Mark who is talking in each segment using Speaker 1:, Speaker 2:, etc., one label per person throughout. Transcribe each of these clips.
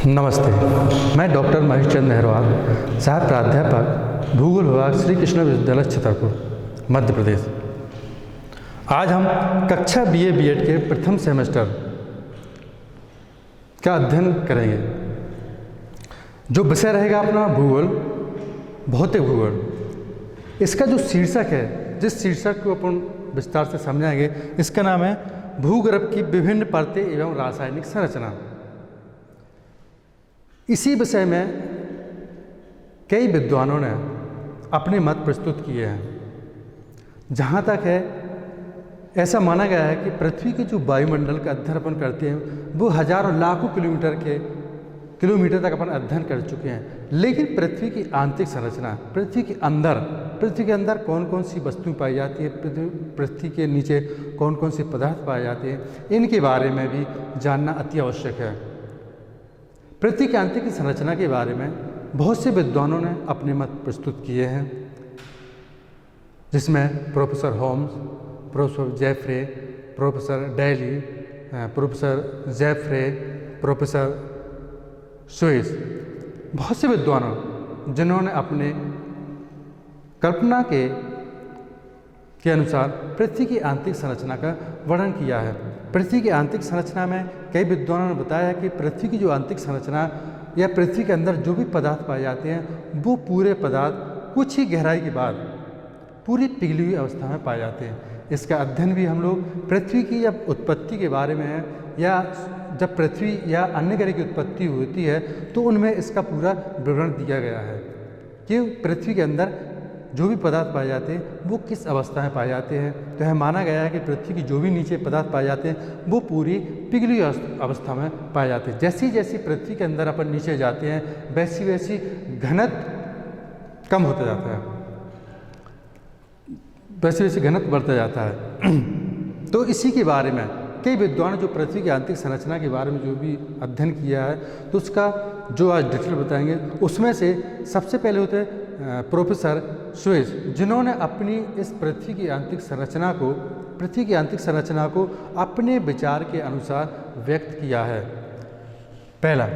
Speaker 1: नमस्ते, मैं डॉक्टर महेश चंद नेहरवाल, सहायक प्राध्यापक भूगोल विभाग श्री कृष्ण विश्वविद्यालय छतरपुर, मध्य प्रदेश। आज हम कक्षा BA B.Ed के प्रथम सेमेस्टर का अध्ययन करेंगे। जो विषय रहेगा अपना भूगोल, भौतिक भूगोल। इसका जो शीर्षक है, जिस शीर्षक को अपन विस्तार से समझाएंगे, इसका नाम है भूगर्भ की विभिन्न परतें एवं रासायनिक संरचना। इसी विषय में कई विद्वानों ने अपने मत प्रस्तुत किए हैं। जहाँ तक है, ऐसा माना गया है कि पृथ्वी के जो वायुमंडल का अध्ययन अपन करते हैं वो हजारों लाखों किलोमीटर तक अपन अध्ययन कर चुके हैं, लेकिन पृथ्वी की आंतरिक संरचना, पृथ्वी के अंदर कौन कौन सी वस्तुएं पाई जाती है, पृथ्वी के नीचे कौन कौन से पदार्थ पाए जाते हैं, इनके बारे में भी जानना अति आवश्यक है। पृथ्वी की आंतरिक संरचना के बारे में बहुत से विद्वानों ने अपने मत प्रस्तुत किए हैं, जिसमें professor Holmes, professor Jeffrey, professor Daly, professor Jeffrey, professor Swiss, बहुत से विद्वानों जिन्होंने अपने कल्पना के अनुसार पृथ्वी की आंतरिक संरचना का वर्णन किया है। पृथ्वी की आंतरिक संरचना में कई विद्वानों ने बताया है कि पृथ्वी की जो आंतरिक संरचना या पृथ्वी के अंदर जो भी पदार्थ पाए जाते हैं वो पूरे पदार्थ कुछ ही गहराई के बाद पूरी पिघली हुई अवस्था में पाए जाते हैं। इसका अध्ययन भी हम लोग पृथ्वी की जब उत्पत्ति के बारे में है, या जब पृथ्वी या अन्य ग्रह की उत्पत्ति होती है तो उनमें इसका पूरा विवरण दिया गया है कि पृथ्वी के अंदर जो भी पदार्थ पाए जाते हैं वो किस अवस्था में पाए जाते हैं। तो यह माना गया है कि पृथ्वी की जो भी नीचे पदार्थ पाए जाते हैं वो पूरी पिघली अवस्था में पाए जाते हैं। जैसी जैसी पृथ्वी के अंदर अपन नीचे जाते हैं वैसी वैसी घनत्व कम होता जाता है, वैसे वैसे घनत्व बढ़ता जाता है। तो इसी के बारे में कई विद्वान जो पृथ्वी की आंतरिक संरचना के बारे में जो भी अध्ययन किया है तो उसका जो आज डिटेल बताएंगे, उसमें से सबसे पहले होते हैं प्रोफेसर स्विस, जिन्होंने अपनी इस पृथ्वी की आंतरिक संरचना को अपने विचार के अनुसार व्यक्त किया है। पहला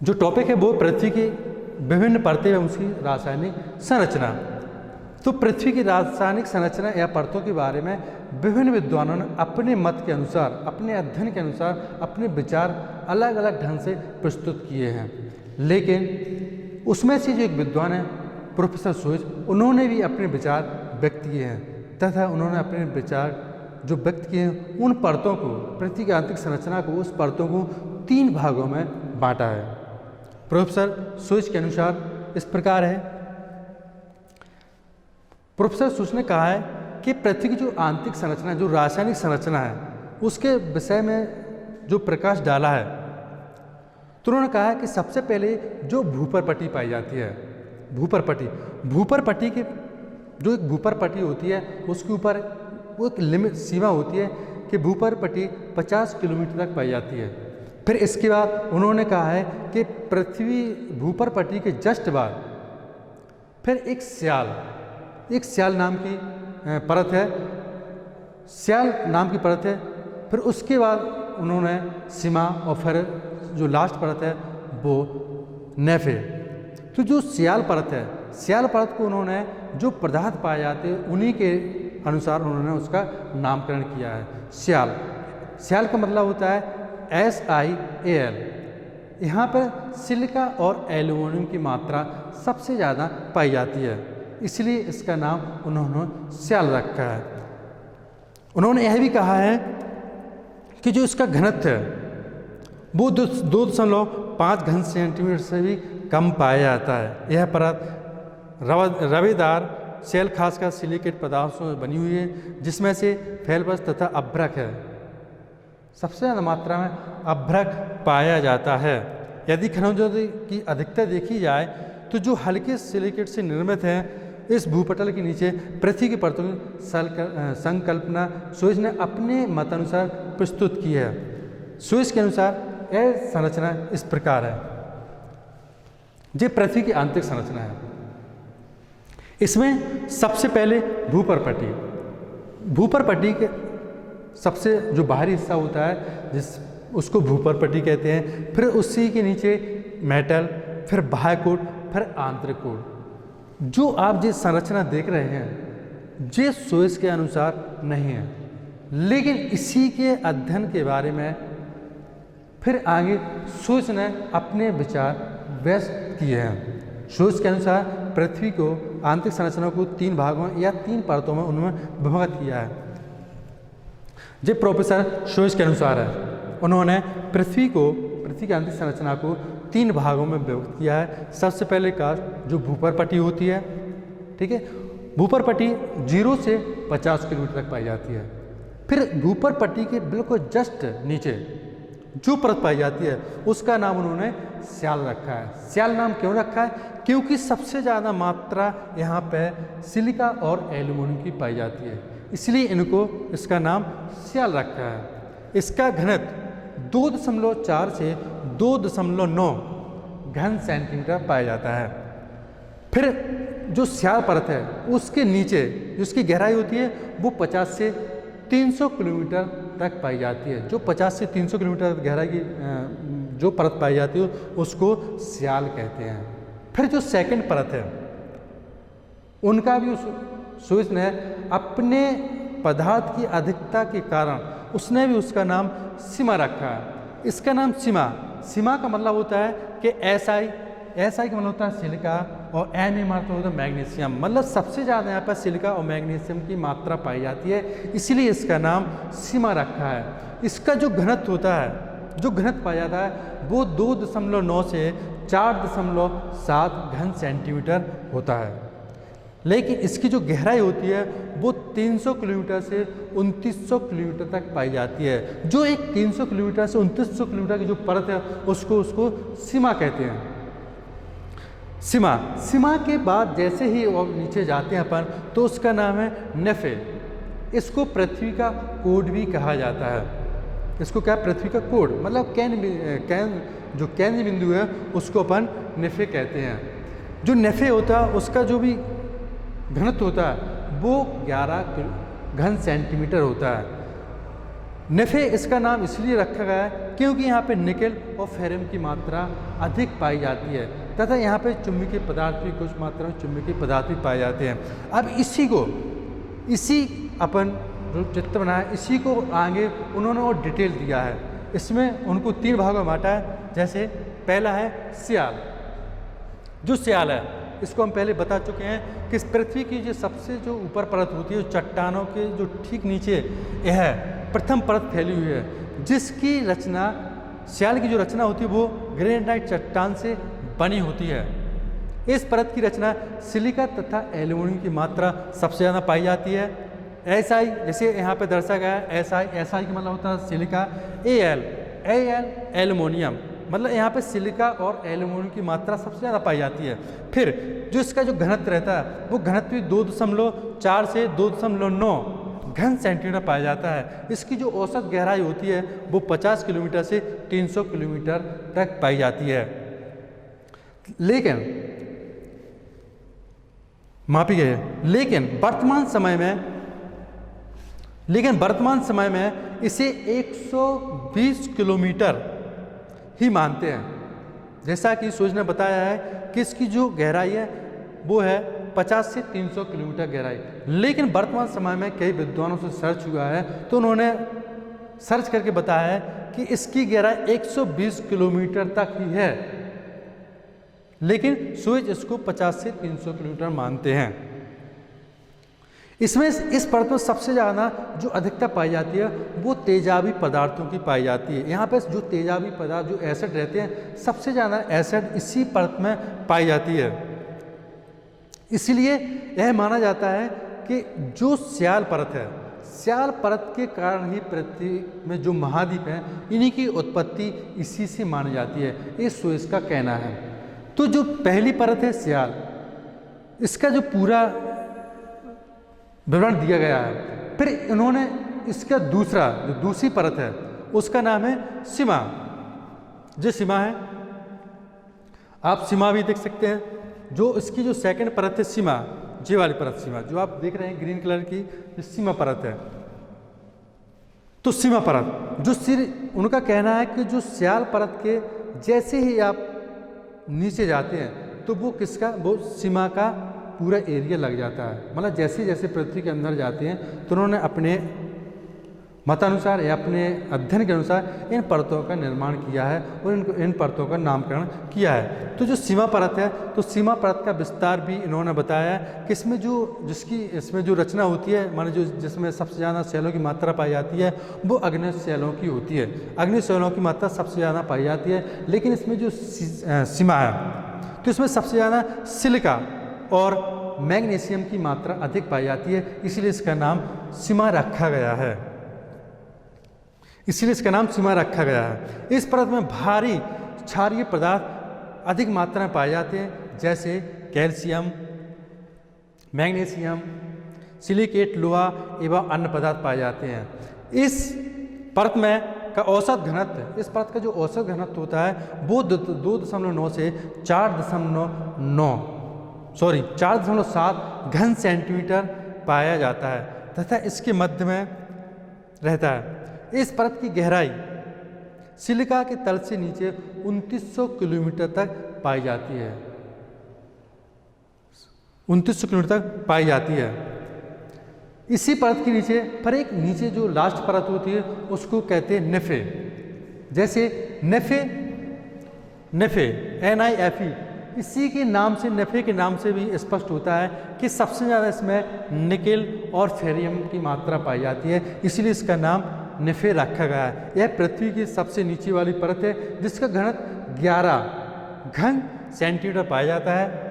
Speaker 1: जो टॉपिक है वो पृथ्वी की विभिन्न परतें एवं उसकी रासायनिक संरचना। तो पृथ्वी की रासायनिक संरचना या परतों के बारे में विभिन्न विद्वानों ने अपने मत के अनुसार, अपने अध्ययन के अनुसार अपने विचार अलग अलग ढंग से प्रस्तुत किए हैं। लेकिन उसमें से जो एक विद्वान है प्रोफेसर स्विस, उन्होंने भी अपने विचार व्यक्त किए हैं तथा उन्होंने अपने विचार जो व्यक्त किए हैं उन परतों को, पृथ्वी की आंतरिक संरचना को, उस परतों को 3 भागों में बांटा है। प्रोफेसर स्विस के अनुसार इस प्रकार है। प्रोफेसर स्विस ने कहा है कि पृथ्वी की जो आंतरिक संरचना, जो रासायनिक संरचना है, उसके विषय में जो प्रकाश डाला है तो उन्होंने कहा है कि सबसे पहले जो भूपरपट्टी पाई जाती है, भूपरपट्टी की जो एक भूपरपट्टी होती है उसके ऊपर वो एक लिमिट सीमा होती है कि भूपरपट्टी 50 किलोमीटर तक पाई जाती है। फिर इसके बाद उन्होंने कहा है कि पृथ्वी भूपरपट्टी के जस्ट बाद फिर एक स्याल नाम की परत है, फिर उसके बाद उन्होंने सीमा, और फिर जो लास्ट परत है वो नेफे। तो जो स्याल परत को उन्होंने जो पदार्थ पाए जाते हैं उन्हीं के अनुसार उन्होंने उसका नामकरण किया है स्याल का मतलब होता है SiAl। यहाँ पर सिलिका और एल्यूमिनियम की मात्रा सबसे ज़्यादा पाई जाती है, इसलिए इसका नाम उन्होंने स्याल रखा है। उन्होंने यह भी कहा है कि जो इसका घनत्व है वो 2.5 घन सेंटीमीटर से भी कम पाया जाता है। यह परत रवेदार सेल खासकर सिलिकेट पदार्थों से बनी हुई है, जिसमें से फेल्बस तथा अभ्रक है। सबसे ज़्यादा मात्रा में अभ्रक पाया जाता है। यदि खनिजों की अधिकता देखी जाए तो जो हल्के सिलिकेट से निर्मित हैं, इस भूपटल के नीचे पृथ्वी की परतों की संकल्पना स्विस ने अपने मतानुसार प्रस्तुत की है। स्विस के अनुसार यह संरचना इस प्रकार है। ये पृथ्वी की आंतरिक संरचना है। इसमें सबसे पहले भूपरपट्टी के सबसे जो बाहरी हिस्सा होता है, उसको भूपरपट्टी कहते हैं। फिर उसी के नीचे मेटल, फिर बाह्य कोड, फिर आंतरिक कोड। जो आप जिस संरचना देख रहे हैं ये सुएज के अनुसार नहीं है, लेकिन इसी के अध्ययन के बारे में फिर आगे सुएज ने अपने विचार व्यक्त किए हैं। सुएज के अनुसार पृथ्वी को आंतरिक संरचना को 3 भागों या 3 परतों में उन्होंने विभाजित किया है। जो प्रोफेसर सुएज के अनुसार है, उन्होंने पृथ्वी की आंतरिक संरचना को 3 भागों में विभक्त किया है। सबसे पहले कास्ट जो भूपरपट्टी होती है, ठीक है, भूपरपट्टी 0 से 50 किलोमीटर तक पाई जाती है। फिर भूपरपट्टी के बिल्कुल जस्ट नीचे जो परत पाई जाती है उसका नाम उन्होंने स्याल रखा है। स्याल नाम क्यों रखा है? क्योंकि सबसे ज़्यादा मात्रा यहाँ पे सिलिका और एल्यूमिनियम की पाई जाती है, इसलिए इनको इसका नाम स्याल रखा है। इसका घनत्व 2.4 से 2.9 घन सेंटीमीटर पाया जाता है। फिर जो स्याल परत है उसके नीचे जिसकी गहराई होती है वो 50 से 300 किलोमीटर तक पाई जाती है। जो 50 से 300 किलोमीटर गहराई की जो परत पाई जाती है उसको स्याल कहते हैं। फिर जो सेकंड परत है उनका भी सुएज ने अपने पदार्थ की अधिकता के कारण उसने भी उसका नाम सीमा रखा है। इसका नाम सीमा का मतलब होता है कि SI का मतलब होता है सिलिका और Na मात्रा होता है मैग्नीशियम। मतलब सबसे ज़्यादा यहाँ पर सिलिका और मैग्नीशियम की मात्रा पाई जाती है, इसीलिए इसका नाम सीमा रखा है। इसका जो घनत्व होता है, जो घनत्व पाया जाता है वो 2.9 से 4.7 घन सेंटीमीटर होता है। लेकिन इसकी जो गहराई होती है वो 300 किलोमीटर से 2900 किलोमीटर तक पाई जाती है। जो एक 300 किलोमीटर से 2900 किलोमीटर की जो परत है उसको सीमा कहते हैं। सीमा के बाद जैसे ही और नीचे जाते हैं अपन तो उसका नाम है नेफे। इसको पृथ्वी का कोड भी कहा जाता है। इसको क्या, पृथ्वी का कोड, मतलब जो केंद्र बिंदु है उसको अपन नेफे कहते हैं। जो नेफे होता है उसका जो भी घनत्व होता है वो 11 घन सेंटीमीटर होता है। नेफे इसका नाम इसलिए रखा गया है क्योंकि यहाँ पे निकेल और फेरम की मात्रा अधिक पाई जाती है तथा यहाँ पे चुंबकीय पदार्थ भी कुछ मात्रा में चुंबकीय पदार्थ भी पाए जाते हैं। अब इसी अपन जो चित्र बनाया इसी को आगे उन्होंने और डिटेल दिया है। इसमें उनको 3 भागों में बांटा है। जैसे पहला है सियाल। जो सियाल है इसको हम पहले बता चुके हैं कि इस पृथ्वी की जो सबसे जो ऊपर परत होती है, चट्टानों के जो ठीक नीचे यह प्रथम परत फैली हुई है, जिसकी रचना सियाल की जो रचना होती है वो ग्रेनाइट चट्टान से बनी होती है। इस परत की रचना सिलिका तथा एल्यूमिनियम की मात्रा सबसे ज़्यादा पाई जाती है। SI जैसे यहाँ पे दर्शाया गया है, SI का मतलब होता है सिलिका, AL एल्यूमिनियम, मतलब यहाँ पे सिलिका और एल्यूमिनियम की मात्रा सबसे ज़्यादा पाई जाती है। फिर जो इसका जो घनत्व रहता है वो घनत्व 2.4 से 2.9 घन सेंटीमीटर पाया जाता है। इसकी जो औसत गहराई होती है वो 50 किलोमीटर से 300 किलोमीटर तक पाई जाती है। लेकिन मापी गई है। लेकिन वर्तमान समय में इसे 120 किलोमीटर ही मानते हैं। जैसा कि सुएज ने बताया है कि इसकी जो गहराई है वो है 50 से 300 किलोमीटर गहराई। लेकिन वर्तमान समय में कई विद्वानों से सर्च हुआ है तो उन्होंने सर्च करके बताया है कि इसकी गहराई 120 किलोमीटर तक ही है, लेकिन सुएज इसको 50 से 300 किलोमीटर मानते हैं। इसमें इस परत में सबसे ज़्यादा जो अधिकता पाई जाती है वो तेजाबी पदार्थों की पाई जाती है। यहाँ पे जो तेजाबी पदार्थ जो एसिड रहते हैं सबसे ज़्यादा एसिड इसी परत में पाई जाती है। इसलिए यह माना जाता है कि जो स्याल परत है, स्याल परत के कारण ही पृथ्वी में जो महाद्वीप हैं इन्हीं की उत्पत्ति इसी से मानी जाती है, ये सुएज का कहना है। तो जो पहली परत है स्याल, इसका जो पूरा विवरण दिया गया है। फिर इन्होंने इसका दूसरी परत है उसका नाम है सीमा। जो सीमा है आप सीमा भी देख सकते हैं। जो इसकी जो सेकंड परत है सीमा, ये वाली परत सीमा जो आप देख रहे हैं ग्रीन कलर की, ये सीमा परत है। तो सीमा परत, जो सिर उनका कहना है कि जो स्याल परत के जैसे ही आप नीचे जाते हैं तो वो किसका, वो सीमा का पूरा एरिया लग जाता है। मतलब जैसे जैसे पृथ्वी के अंदर जाते हैं तो उन्होंने अपने मतानुसार या अपने अध्ययन के अनुसार इन परतों का निर्माण किया है और इन परतों का नामकरण किया है। तो जो सीमा परत है, तो सीमा परत का विस्तार भी इन्होंने बताया है कि इसमें इसमें जो रचना होती है, माने जो जिसमें सबसे ज़्यादा सेलों की मात्रा पाई जाती है वो अग्नि सेलों की होती है। अग्नि सेलों की मात्रा सबसे ज़्यादा पाई जाती है, लेकिन इसमें जो सीमा है तो इसमें सबसे ज़्यादा सिलिका और मैग्नीशियम की मात्रा अधिक पाई जाती है, इसीलिए इसका नाम सीमा रखा गया है। इसीलिए इसका नाम सीमा रखा गया है। इस परत में भारी क्षारीय पदार्थ अधिक मात्रा में पाए जाते हैं, जैसे कैल्शियम, मैग्नीशियम, सिलिकेट, लोहा एवं अन्य पदार्थ पाए जाते हैं। इस परत में का औसत घनत्व, इस परत का जो औसत घनत्व होता है वो 2.9 से 4.7 घन सेंटीमीटर पाया जाता है तथा इसके मध्य में रहता है। इस परत की गहराई सिलिका के तल से नीचे 2900 किलोमीटर तक पाई जाती है। 2900 किलोमीटर तक पाई जाती है। इसी परत के नीचे पर एक नीचे जो लास्ट परत होती है उसको कहते हैं नेफे। जैसे नेफे NIFE, इसी के नाम से, नेफे के नाम से भी स्पष्ट होता है कि सबसे ज़्यादा इसमें निकेल और फेरियम की मात्रा पाई जाती है, इसीलिए इसका नाम नेफे रखा गया है। यह पृथ्वी की सबसे नीचे वाली परत है जिसका घनत्व 11 घन सेंटीमीटर पाया जाता है।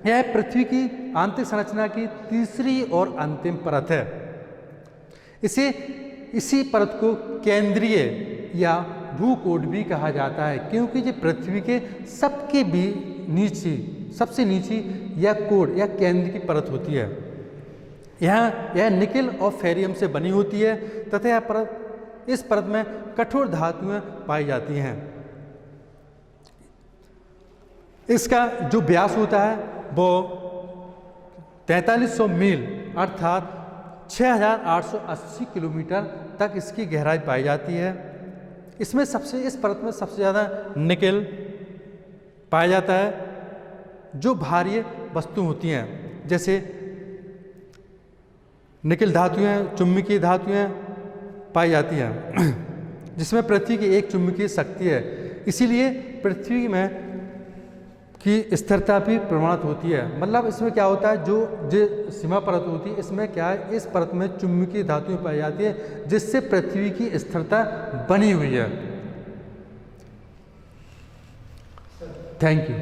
Speaker 1: यह पृथ्वी की आंतरिक संरचना की तीसरी और अंतिम परत है। इसी परत को केंद्रीय या भूकोट भी कहा जाता है, क्योंकि ये पृथ्वी के सबके भी सबसे नीची या कोड या केंद्र की परत होती है। यह निकेल और फेरियम से बनी होती है तथा इस परत में कठोर धातुएं पाई जाती हैं। इसका जो व्यास होता है वो 4300 मील अर्थात 6880 किलोमीटर तक इसकी गहराई पाई जाती है। इस परत में सबसे ज़्यादा निकेल पाया जाता है, जो भारी वस्तु होती हैं, जैसे निकेल धातुएं, चुंबकीय धातुएं पाई जाती हैं, जिसमें पृथ्वी की एक चुंबकीय शक्ति है। इसीलिए पृथ्वी में की स्थिरता भी प्रमाणित होती है। मतलब इसमें क्या होता है, जो सीमा परत होती है इसमें क्या है, इस परत में चुंबकीय धातुएं पाई जाती है जिससे पृथ्वी की स्थिरता बनी हुई है। Thank you.